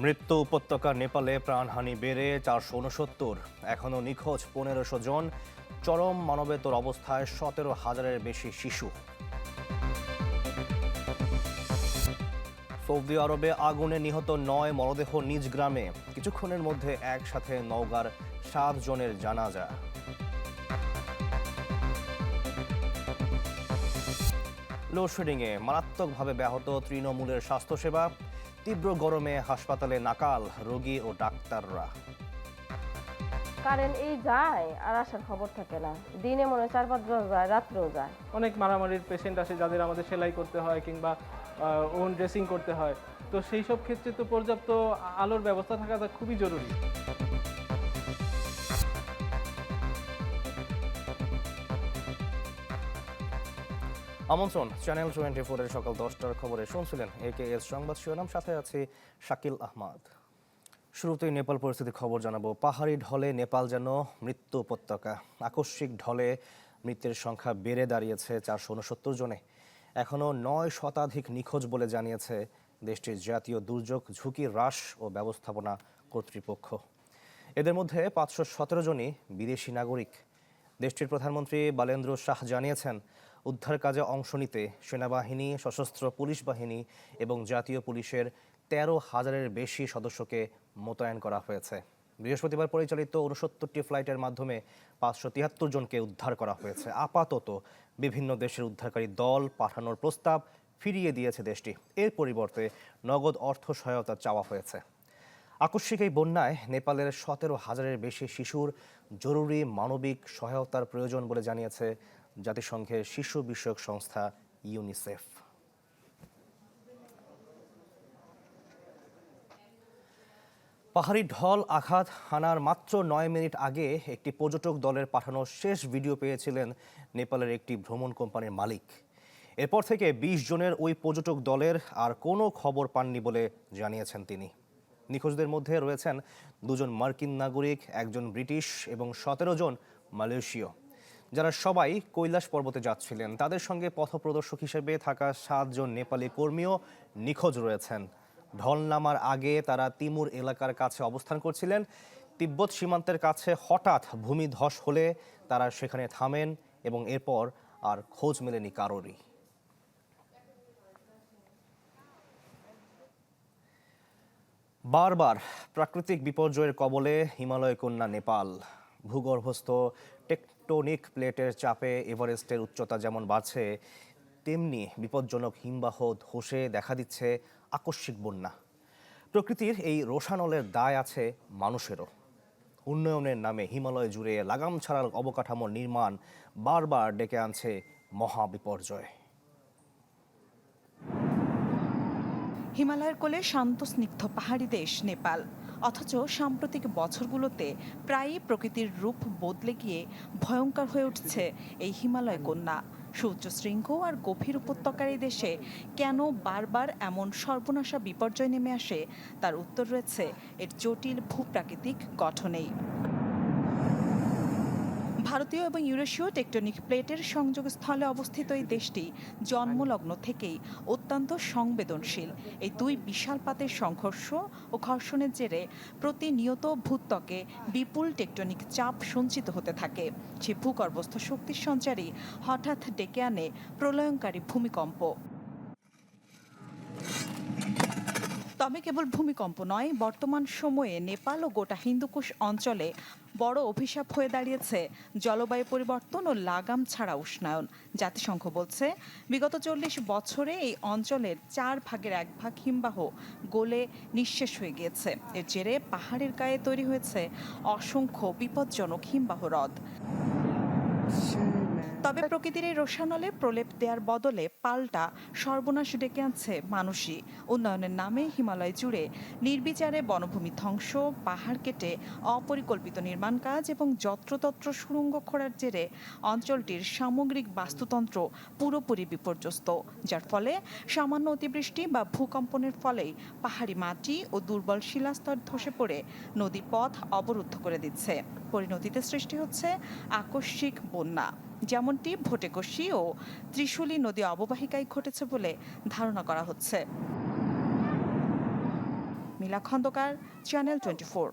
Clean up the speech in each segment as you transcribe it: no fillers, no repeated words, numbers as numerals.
মৃত্যু উপত্যকা নেপালে প্রাণহানি বেড়ে 469, এখনও নিখোঁজ 1500 জন, চরম মানবেতর অবস্থায় 17,000-এর বেশি শিশু। সৌদি আরবে আগুনে নিহত 9 মরদেহ নিজ গ্রামে, কিছুক্ষণের মধ্যে একসাথে নওগাঁর 7 জনের জানাজা। লোডশেডিংয়ে মারাত্মকভাবে ব্যাহত তৃণমূলের স্বাস্থ্যসেবা, তীব্র গরমে হাসপাতালে নাকাল রোগী ও ডাক্তাররা। কারেন্ট যায় আর আসার খবর থাকে না, দিনে মনে 4-5 বার যায়, রাত্রেও যায়। অনেক মারামারির পেশেন্ট আসে যাদের আমাদের সেলাই করতে হয় কিংবা ওন ড্রেসিং করতে হয়, তো সেই সব ক্ষেত্রে তো পর্যাপ্ত আলোর ব্যবস্থা থাকাটা খুবই জরুরি। আমন্ত্রণ, চ্যানেল 24-এর সকাল 10টার খবরে শুনছিলেন AKS সংবাদ শিরোনাম, সাথে আছে শাকিল আহমদ। শুরুতেই নেপাল পরিস্থিতির খবর জানাবো। পাহাড়ি ঢলে নেপাল যেন মৃত্যু উপত্যকা। আকস্মিক ঢলে মৃতের সংখ্যা বেড়ে দাঁড়িয়েছে 469 জনে। এখনও 9 শতাধিক নিখোঁজ বলে জানিয়েছে দেশটির জাতীয় দুর্যোগ ঝুঁকি হ্রাস ও ব্যবস্থাপনা কর্তৃপক্ষ। এদের মধ্যে 517 জনই বিদেশি নাগরিক। দেশটির প্রধানমন্ত্রী বালেন্দ্র শাহ জানিয়েছেন, উদ্ধার কাজে অংশ নিতে সেনাবাহিনী, সশস্ত্র পুলিশ বাহিনী এবং জাতীয় পুলিশের 13,000-এর বেশি সদস্যকে মোতায়েন করা হয়েছে। বৃহস্পতিবার পরিচালিত 69টি ফ্লাইটের মাধ্যমে 573 জনকে উদ্ধার করা হয়েছে। আপাতত বিভিন্ন দেশের উদ্ধারকারী দল পাঠানোর প্রস্তাব ফিরিয়ে দিয়েছে দেশটি। এর পরিবর্তে নগদ অর্থ সহায়তা চাওয়া হয়েছে। আকস্মিক এই বন্যায় নেপালের 17,000-এর বেশি শিশুর জরুরি মানবিক সহায়তার প্রয়োজন বলে জানিয়েছে জাতিসংঘের শিশু বিষয়ক সংস্থা ইউনিসেফ। পাহাড়ি ঢল আঘাত হানার মাত্র 9 মিনিট আগে একটি পর্যটক দলের পাঠানো শেষ ভিডিও পেয়েছিলেন নেপালের একটি ভ্রমণ কোম্পানির মালিক। এরপর থেকে 20 জনের ওই পর্যটক দলের আর কোনো খবর পাননি বলে জানিয়েছেন তিনি। নিখোঁজদের মধ্যে রয়েছেন 2 জন মার্কিন নাগরিক, 1 জন ব্রিটিশ এবং 17 জন মালয়েশীয়, যারা সবাই কৈলাস পর্বতে যাচ্ছিলেন। তাদের সঙ্গে পথপ্রদর্শক হিসেবে থাকা 7 জন নেপালি কর্মীও নিখোঁজ রয়েছেন। ঢল নামার আগে তারা তিমুর এলাকার কাছে অবস্থান করছিলেন। তিব্বত সীমান্তের কাছে হঠাৎ ভূমিধস হলে তারা সেখানে থামেন এবং এরপর আর খোঁজ মেলেনি কারোরই। বারবার প্রাকৃতিক বিপর্যয়ের কবলে হিমালয় কন্যা নেপাল। ভূগর্ভস্থ টেকটোনিক প্লেটের চাপে এভারেস্টের উচ্চতা যেমন বাড়ছে, তেমনি বিপজ্জনক হিমবাহ ধসে দেখা দিচ্ছে আকস্মিক বন্যা। প্রকৃতির এই রোষানলের দায় আছে মানুষেরও। উন্নয়নের নামে হিমালয় জুড়ে লাগাম ছাড়ার অবকাঠামোর নির্মাণ বারবার ডেকে আনছে মহা বিপর্যয়। হিমালয়ের কোলে শান্ত স্নিগ্ধ পাহাড়ি দেশ নেপাল, অথচ সাম্প্রতিক বছরগুলোতে প্রায়ই প্রকৃতির রূপ বদলে গিয়ে ভয়ঙ্কর হয়ে উঠছে এই হিমালয় কন্যা। সুউচ্চ শৃঙ্গ আর গভীর উপত্যকার এই দেশে কেন বারবার এমন সর্বনাশা বিপর্যয় নেমে আসে, তার উত্তর রয়েছে এর জটিল ভূপ্রাকৃতিক গঠনেই। ভারতীয় এবং ইউরেশীয় টেকটনিক প্লেটের সংযোগস্থলে অবস্থিত এই দেশটি জন্মলগ্ন থেকেই অত্যন্ত সংবেদনশীল। এই দুই বিশাল পাতের সংঘর্ষ ও ঘর্ষণের জেরে প্রতিনিয়ত ভূত্বকে বিপুল টেকটনিক চাপ সঞ্চিত হতে থাকে। সে ভূগর্ভস্থ শক্তির সঞ্চারই হঠাৎ ডেকে আনে প্রলয়ঙ্কারী ভূমিকম্প। তবে কেবল ভূমিকম্প নয়, বর্তমান সময়ে নেপাল ও গোটা হিন্দুকুশ অঞ্চলে বড় অভিশাপ হয়ে দাঁড়িয়েছে জলবায়ু পরিবর্তন ও লাগাম ছাড়া উষ্ণায়ন। জাতিসংঘ বলছে, বিগত 40 বছরে এই অঞ্চলের 1/4 ভাগ হিমবাহ গলে নিঃশেষ হয়ে গিয়েছে। এর জেরে পাহাড়ের গায়ে তৈরি হয়েছে অসংখ্য বিপজ্জনক হিমবাহ হ্রদ। তবে প্রকৃতির এই রোষানলে প্রলেপ দেওয়ার বদলে পাল্টা সর্বনাশ ডেকে আনছে মানুষই। উন্নয়নের নামে হিমালয় জুড়ে নির্বিচারে বনভূমি ধ্বংস, পাহাড় কেটে অপরিকল্পিত নির্মাণ কাজ এবং যত্রতত্র সুড়ঙ্গ খোঁড়ার জেরে অঞ্চলটির সামগ্রিক বাস্তুতন্ত্র পুরোপুরি বিপর্যস্ত, যার ফলে সামান্য অতিবৃষ্টি বা ভূকম্পনের ফলেই পাহাড়ি মাটি ও দুর্বল শিলাস্তর ধসে পড়ে নদীর পথ অবরুদ্ধ করে দিচ্ছে। পরিণতিতে সৃষ্টি হচ্ছে আকস্মিক বন্যা, যেমনটি ভোটেকশি ও ত্রিশূলী নদী অববাহিকায় ঘটেছে বলে ধারণা করা হচ্ছে। মিলা খন্দকার, চ্যানেল 24।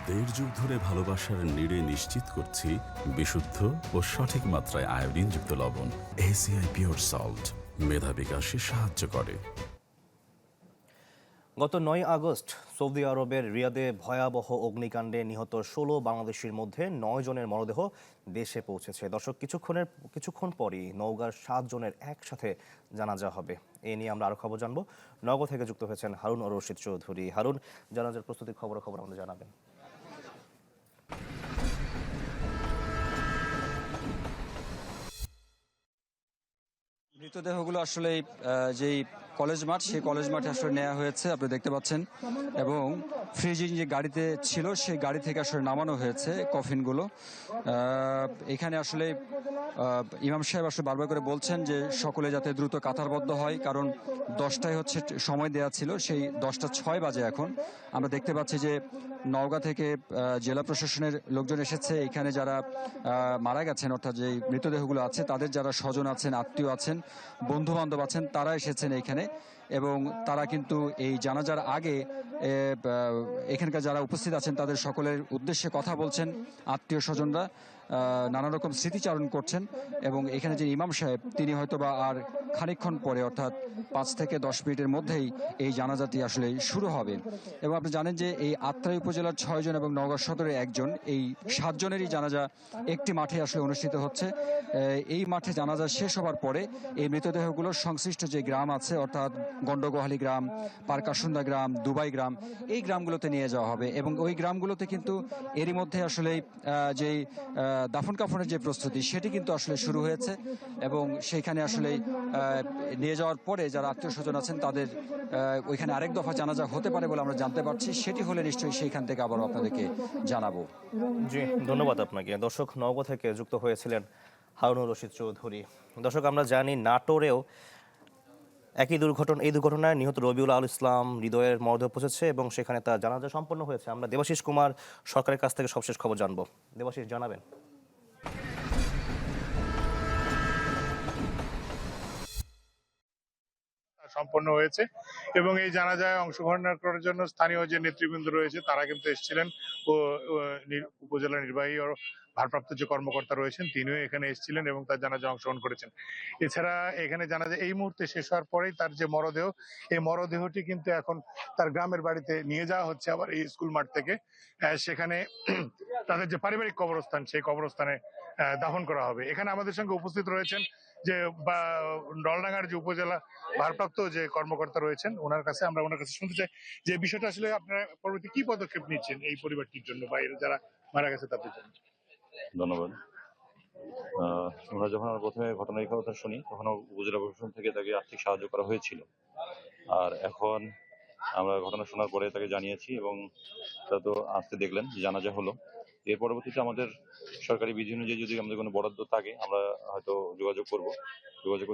দেড় যুগ ধরে ভালোবাসার নিড়ে নিশ্চিত করছি বিশুদ্ধ ও সঠিক মাত্রায় আয়োডিনযুক্ত লবণ। এসিআই পিওর সল্ট মেধা বিকাশে সাহায্য করে। গত ৯ আগস্ট সৌদি আরবের রিয়াদে ভয়াবহ অগ্নিকাণ্ডে নিহত ১৬ বাংলাদেশির মধ্যে ৯ জনের মরদেহ দেশে পৌঁছেছে। দর্শক, কিছুক্ষণ পরই নওগাঁর ৭ জনের একসাথে জানাজা হবে। এ নিয়ে আমরা আরও খবর জানবো। নওগাঁ থেকে যুক্ত হয়েছেন হারুন ও রশিদ চৌধুরী। হারুন, জানাজার প্রস্তুতির খবর আমাদের জানাবেন। মৃতদেহগুলো আসলে যেই কলেজ মাঠ, সেই কলেজ মাঠে আসলে নেওয়া হয়েছে, আপনি দেখতে পাচ্ছেন, এবং ফ্রিজিং যে গাড়িতে ছিল সেই গাড়ি থেকে আসলে নামানো হয়েছে কফিনগুলো। এখানে আসলে ইমাম সাহেব আসলে বারবার করে বলছেন যে সকলে যাতে দ্রুত কাতারবদ্ধ হয়, কারণ 10টায় হচ্ছে সময় দেওয়া ছিল, সেই 10টা 6 বাজে এখন। আমরা দেখতে পাচ্ছি যে নওগাঁ থেকে জেলা প্রশাসনের লোকজন এসেছে। এখানে যারা মারা গেছেন, অর্থাৎ যে মৃতদেহগুলো আছে, তাদের যারা স্বজন আছেন, আত্মীয় আছেন, বন্ধু বান্ধব আছেন, তারা এসেছেন এখানে, এবং তারা কিন্তু এই জানাজার আগে এখানকার যারা উপস্থিত আছেন তাদের সকলের উদ্দেশ্যে কথা বলছেন। আত্মীয় স্বজনরা নানা রকম স্মৃতিচারণ করছেন, এবং এখানে যে ইমাম সাহেব, তিনি হয়তোবা আর খানিকক্ষণ পরে, অর্থাৎ 5 থেকে 10 মিনিটের মধ্যেই এই জানাজাটি আসলে শুরু হবে। এবং আপনি জানেন যে এই আত্রাই উপজেলার 6 জন এবং নওগাঁ সদরের 1 জন, এই 7 জনেরই জানাজা একটি মাঠে আসলে অনুষ্ঠিত হচ্ছে। এই মাঠে জানাজা শেষ হওয়ার পরে এই মৃতদেহগুলো সংশ্লিষ্ট যে গ্রাম আছে, অর্থাৎ গন্ডগোহালি গ্রাম, পারকাসুন্দা গ্রাম, দুবাই গ্রাম, এই গ্রামগুলোতে নিয়ে যাওয়া হবে। এবং ওই গ্রামগুলোতে কিন্তু এরই মধ্যে আসলে যেই দাফন কাফনের যে প্রস্তুতি, সেটি কিন্তু আসলে শুরু হয়েছে, এবং সেইখানে আসলে নিয়ে যাওয়ার পরে যারা আত্মীয় স্বজন আছেন তাদের ওইখানে আরেক দফা জানাজা হতে পারে বলে আমরা জানতে পারছি। সেটি হলে নিশ্চয়ই সেইখান থেকে আবারও আপনাদেরকে জানাবো। জি, ধন্যবাদ আপনাকে। দর্শক, নওগাঁ থেকে যুক্ত হয়েছিলেন হারুন রশিদ চৌধুরী। দর্শক, আমরা জানি নাটোরেও এই দুর্ঘটনায় নিহত রবিউল আল ইসলাম হৃদয়ের মরদেহ পৌঁছেছে এবং সেখানে তার জানাজা সম্পন্ন হয়েছে। আমরা দেবাশিস কুমার সরকারের কাছ থেকে সবশেষ খবর জানবো। দেবাশিস, জানাবেন। সম্পন্ন হয়েছে এবং এই জানাজায় অংশগ্রহণ করার জন্য স্থানীয় যে নেতৃবৃন্দ রয়েছে তারা কিন্তু এসেছিলেন, ও উপজেলা নির্বাহী ও ভারপ্রাপ্ত যে কর্মকর্তা রয়েছেন তিনিও এখানে এসেছিলেন এবং তার জানাজায় অংশগ্রহণ করেছেন। এছাড়া এখানে জানাজা এই মুহূর্তে শেষ হওয়ার পরেই তার যে মরদেহ, এই মরদেহটি কিন্তু এখন তার গ্রামের বাড়িতে নিয়ে যাওয়া হচ্ছে আবার এই স্কুল মাঠ থেকে। সেখানে তাদের যে পারিবারিক কবরস্থান, সেই কবরস্থানে দাফন করা হবে। এখানে আমাদের সঙ্গে উপস্থিত রয়েছেন যে নলডাঙ্গার যে উপজেলা ভারপ্রাপ্ত যে কর্মকর্তা রয়েছেন, ওনার কাছে শুনতে চাই যে বিষয়টা আসলে আপনারা পরবর্তী কি পদক্ষেপ নিচ্ছেন এই পরিবারটির জন্য বা এর যারা মারা গেছে তাদের জন্য। ধন্যবাদ। আমরা যখন প্রথমে ঘটনার কথা শুনি তখন উপজেলা প্রশাসন থেকে তাকে আর্থিক সাহায্য করা হয়েছিল, আর এখন আমরা ঘটনা শোনার পরে তাকে জানিয়েছি এবং তা তো আজকে দেখলেন জানাজা হলো। এর পরবর্তীতে আমাদের সরকারি বিধি অনুযায়ী যদি আমাদের কোনো বরাদ্দ থাকে আমরা হয়তো যোগাযোগ করব,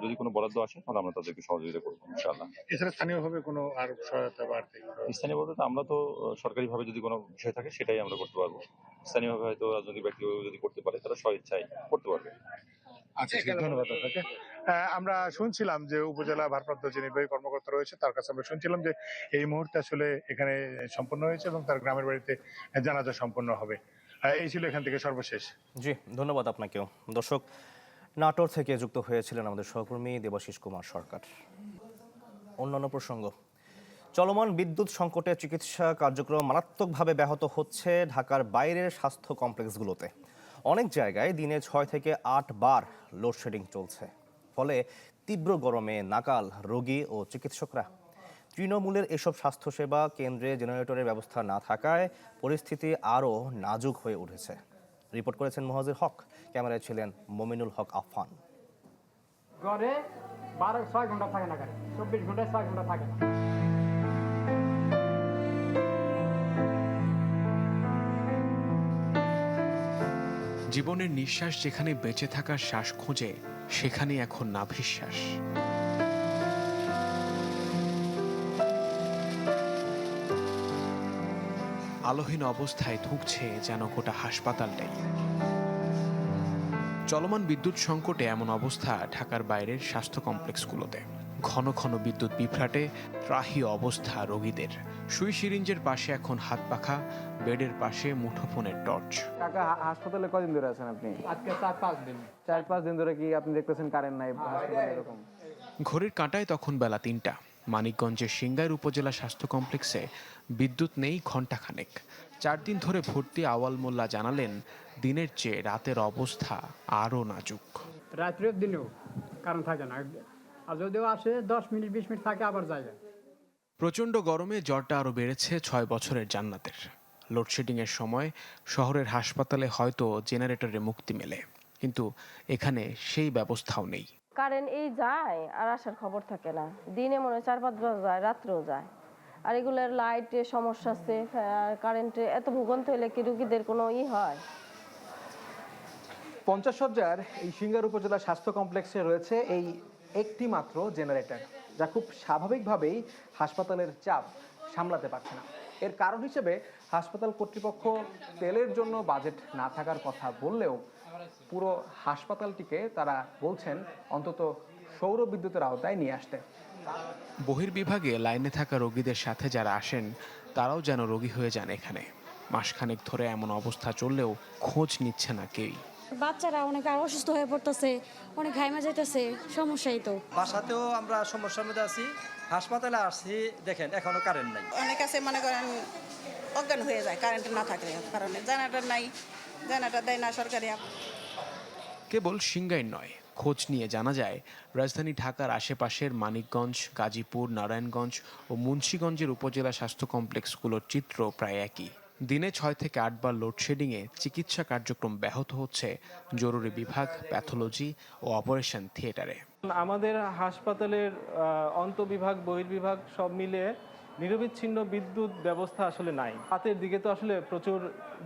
যদি কোনো বরাদ্দ আসে তাহলে আমরা তাদেরকে সহযোগিতা করবো ইনশাআল্লাহ। এছাড়া স্থানীয়ভাবে কোনো আর সহায়তা বা আর্থিক স্থানীয় বলতে আমরা তো সরকারিভাবে যদি কোনো বিষয় থাকে সেটাই আমরা করতে পারবো। স্থানীয়ভাবে হয়তো রাজনৈতিক ব্যক্তি যদি করতে পারে তারা স্বইচ্ছায় করতে পারবে। আচ্ছা, ধন্যবাদ আপনাকে। আমরা শুনছিলাম যে উপজেলা ভারপ্রাপ্ত যে নির্বাহী কর্মকর্তা রয়েছে তার কাছে আমরা শুনছিলাম যে এই মুহূর্তে আসলে এখানে সম্পন্ন হয়েছে এবং তার গ্রামের বাড়িতে জানাজা সম্পন্ন হবে। এই ছিল এখান থেকে সর্বশেষ। জি, ধন্যবাদ আপনাকেও। দর্শক, নাটোর থেকে যুক্ত হয়েছিলেন আমাদের সহকর্মী দেবাশিস কুমার সরকার। অন্যান্য প্রসঙ্গ, চলমান বিদ্যুৎ সংকটে চিকিৎসা কার্যক্রম মারাত্মকভাবে ব্যাহত হচ্ছে ঢাকার বাইরের স্বাস্থ্য কমপ্লেক্সগুলোতে। অনেক জায়গায় দিনে 6 থেকে 8 বার লোডশেডিং চলছে, ফলে তীব্র গরমে নাকাল রোগী ও চিকিৎসকরা। তৃণমূলের এসব স্বাস্থ্যসেবা কেন্দ্রে জেনারেটরের ব্যবস্থা না থাকায় পরিস্থিতি আরও নাজুক হয়ে উঠেছে। রিপোর্ট করেছেন মোহাজির হক, ক্যামেরায় ছিলেন মমিনুল হক আফফান। গড়ে 6 ঘন্টা থাকে না, 24 ঘন্টায় 6 ঘন্টা থাকে না। জীবনের নিঃশ্বাস যেখানে বেঁচে থাকার শ্বাস খোঁজে, সেখানে এখন নাভিশ্বাস। আলোহীন অবস্থায় ধুঁকছে যেন গোটা হাসপাতালটাই। চলমান বিদ্যুৎ সংকটে এমন অবস্থা ঢাকার বাইরের স্বাস্থ্য কমপ্লেক্সগুলোতে। ঘন ঘন বিদ্যুৎ বিভ্রাটে ত্রাহি অবস্থা রোগীদের। সুই সিরিঞ্জের পাশে এখন হাত পাখা, বেডের পাশে মুঠোফোনের টর্চ। কাকা হাসপাতালে কদিন ধরে আছেন আপনি? আজকে 4-5 দিন। 4-5 দিন ধরে কি আপনি দেখতেছেন কারেন্ট নাই হাসপাতালে এরকম? ঘড়ির কাঁটায় তখন বেলা ৩টা। মানিকগঞ্জের সিংগাইর উপজেলা স্বাস্থ্য কমপ্লেক্সে বিদ্যুৎ নেই ঘণ্টাখানেক। 4 দিন ধরে ভর্তি আওয়াল মোল্লা জানালেন, দিনের চেয়ে রাতের অবস্থা আরও নাজুক। রাত্রেও দিনেও কারণ থাকে না, আর যদিও আসে 10 মিনিট 20 মিনিট থাকে আবার যায়। প্রচণ্ড গরমে জ্বরটা আরও বেড়েছে 6 বছরের জান্নাতের। লোডশেডিংয়ের সময় শহরের হাসপাতালে হয়তো জেনারেটরে মুক্তি মেলে, কিন্তু এখানে সেই ব্যবস্থাও নেই। কারেন্ট এই যায় আর আসার খবর থাকে না। দিনে মনে হয় 4-5 বার যায়, রাত্রেও যায়। আর এগুলোর লাইটের সমস্যা আছে, কারেন্টে এত ভূগন্ত হলে কি রুগীদের কোনো হয়? 50 শয্যার এই সিংগাইর উপজেলা স্বাস্থ্য কমপ্লেক্সে রয়েছে এই একটি মাত্র জেনারেটর, যা খুব স্বাভাবিকভাবেই হাসপাতালের চাপ সামলাতে পারছে না। এর কারণ হিসেবে হাসপাতাল কর্তৃপক্ষ তেলের জন্য বাজেট না থাকার কথা বললেও পুরো হাসপাতালটিকে তারা বলছেন অন্তত সৌর বিদ্যুতের আওতায় নিয়ে আসতে। বহির্বিভাগে লাইনে থাকা রোগীদের সাথে যারা আসেন তারাও যেন রোগী হয়ে যান এখানে। মাসখানেক ধরে এমন অবস্থা চললেও খোঁজ নিচ্ছে না কেউই। বাচ্চারা অনেক আর অসুস্থ হয়ে পড়তেছে, অনেক ঘাইমা যাইতেছে, সমস্যাই তো। বাসাতেও আমরা সমস্যার মধ্যে আছি, হাসপাতালে আসছি, দেখেন এখনো কারেন্ট নাই। অনেক আছে মনে করেন অজ্ঞান হয়ে যায় কারেন্ট না থাকলে, কারণে জেনারেটর নাই, জেনারেটর দেয় না সরকারি। কেবল সিংগাইর নয়, খোঁজ নিয়ে জানা যায় রাজধানী ঢাকার আশেপাশের মানিকগঞ্জ, গাজীপুর, নারায়ণগঞ্জ ও মুন্সিগঞ্জের উপজেলা স্বাস্থ্য কমপ্লেক্সগুলোর চিত্র প্রায় একই। দিনে 6 থেকে 8 বার লোডশেডিংয়ে চিকিৎসা কার্যক্রম ব্যাহত হচ্ছে জরুরি বিভাগ, প্যাথোলজি ও অপারেশন থিয়েটারে। আমাদের হাসপাতালের অন্তঃবিভাগ, বহির্বিভাগ সব মিলে নিরবিচ্ছিন্ন বিদ্যুৎ ব্যবস্থা আসলে নাই। রাতের দিকে তো আসলে প্রচুর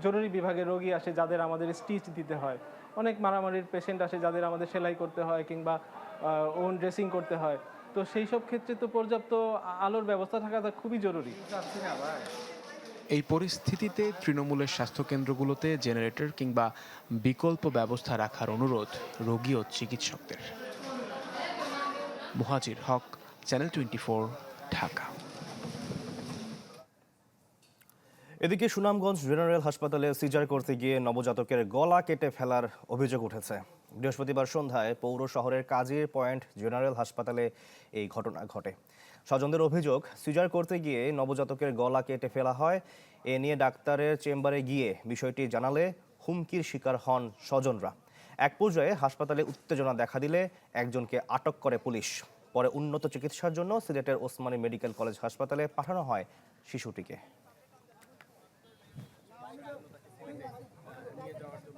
জরুরি বিভাগে রোগী আসে যাদের আমাদের স্টিচ দিতে হয়, অনেক মারামারির পেশেন্ট আসে যাদের আমাদের সেলাই করতে হয় কিংবা ওন ড্রেসিং করতে হয়। তো সেই সব ক্ষেত্রে তো পর্যাপ্ত আলোর ব্যবস্থা থাকাটা খুবই জরুরি। এই পরিস্থিতিতে তৃণমূলের স্বাস্থ্যকেন্দ্রগুলোতে জেনারেটর কিংবা বিকল্প ব্যবস্থা রাখার অনুরোধ রোগী ও চিকিৎসকদের। মুহাজির হক, চ্যানেল 24, ঢাকা। এদিকে সুনামগঞ্জ জেনারেল হাসপাতালে সিজার করতে গিয়ে নবজাতকের গলা কেটে ফেলার অভিযোগ উঠেছে। বৃহস্পতিবার সন্ধ্যায় পৌর শহরের কাজীর পয়েন্ট জেনারেল হাসপাতালে এই ঘটনা ঘটে। স্বজনদের অভিযোগ, সিজার করতে গিয়ে নবজাতকের গলা কেটে ফেলা হয়। এ নিয়ে ডাক্তারের চেম্বারে গিয়ে বিষয়টি জানালে হুমকির শিকার হন স্বজনরা। এক পর্যায়ে হাসপাতালে উত্তেজনা দেখা দিলে একজনকে আটক করে পুলিশ। পরে উন্নত চিকিৎসার জন্য সিলেটের ওসমানী মেডিকেল কলেজ হাসপাতালে পাঠানো হয় শিশুটিকে।